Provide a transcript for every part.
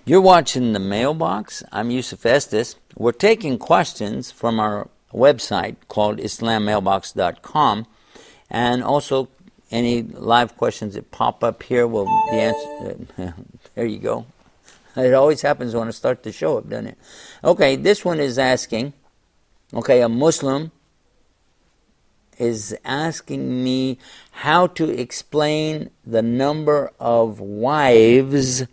You're watching the Mailbox. I'm Yusuf Estes. We're taking questions from our website called islammailbox.com, and also any live questions that pop up here will be answered. There you go. It always happens when I start the show up, doesn't it? Okay, this one is asking, a Muslim is asking me how to explain the number of wives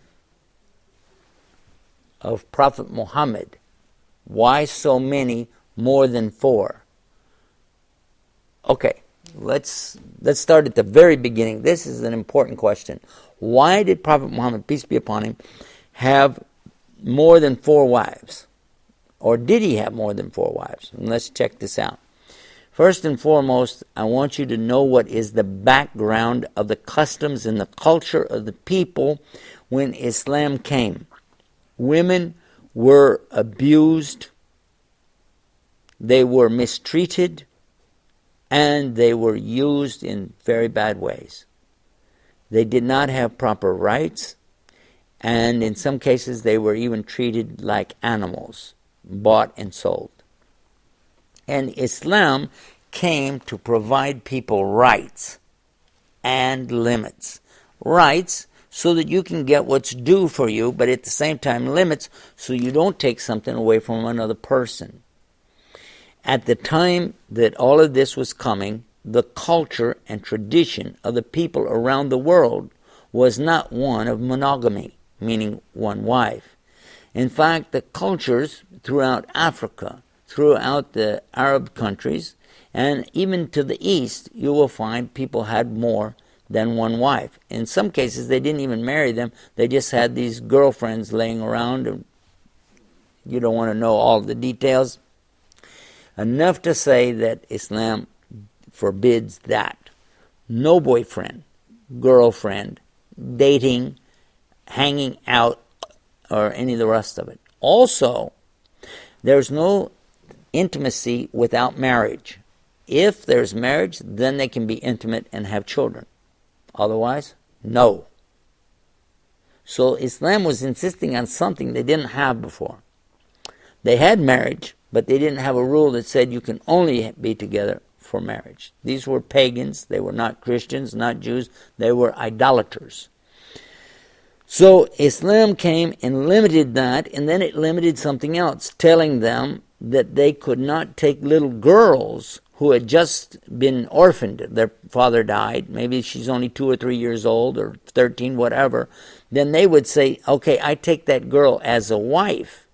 of Prophet Muhammad. Why so many, more than 4? Okay, let's start at the very beginning. This is an important question. Why did Prophet Muhammad, peace be upon him, have more than 4 wives? Or did he have more than 4 wives? And let's check this out. First and foremost, I want you to know what is the background of the customs and the culture of the people when Islam came. Women were abused, they were mistreated, and they were used in very bad ways. They did not have proper rights, and in some cases they were even treated like animals, bought and sold. And Islam came to provide people rights and limits. Rights so that you can get what's due for you, but at the same time limits so you don't take something away from another person. At the time that all of this was coming, the culture and tradition of the people around the world was not one of monogamy, meaning one wife. In fact, the cultures throughout Africa, throughout the Arab countries, and even to the east, you will find people had more than one wife. In some cases, they didn't even marry them. They just had these girlfriends laying around, and you don't want to know all the details. Enough to say that Islam forbids that. No boyfriend, girlfriend, dating, hanging out, or any of the rest of it. Also, there's no intimacy without marriage. If there's marriage, then they can be intimate and have children. Otherwise, no. So Islam was insisting on something they didn't have before. They had marriage, but they didn't have a rule that said you can only be together for marriage. These were pagans. They were not Christians, not Jews. They were idolaters. So Islam came and limited that, and then it limited something else, telling them that they could not take little girls who had just been orphaned. Their father died. Maybe she's only 2 or 3 years old, or 13, whatever. Then they would say, okay, I take that girl as a wife.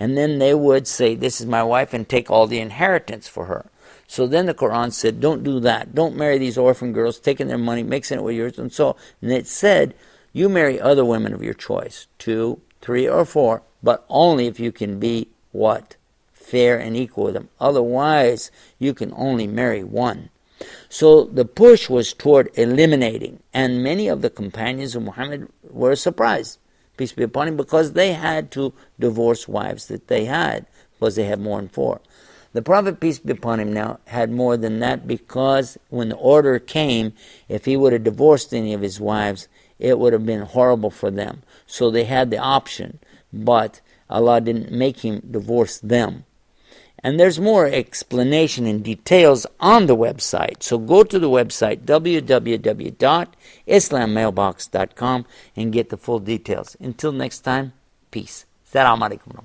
And then they would say, this is my wife, and take all the inheritance for her. So then the Quran said, don't do that. Don't marry these orphan girls, taking their money, mixing it with yours, and so. And it said, you marry other women of your choice, 2, 3, or 4, but only if you can be what? Fair and equal with them. Otherwise, you can only marry one. So the push was toward eliminating, and many of the companions of Muhammad were surprised, peace be upon him, because they had to divorce wives that they had, because they had more than 4. The Prophet, peace be upon him, now had more than that, because when the order came, if he would have divorced any of his wives, it would have been horrible for them. So they had the option, but Allah didn't make him divorce them. And there's more explanation and details on the website. So go to the website, www.islammailbox.com, and get the full details. Until next time, peace. Assalamu alaikum.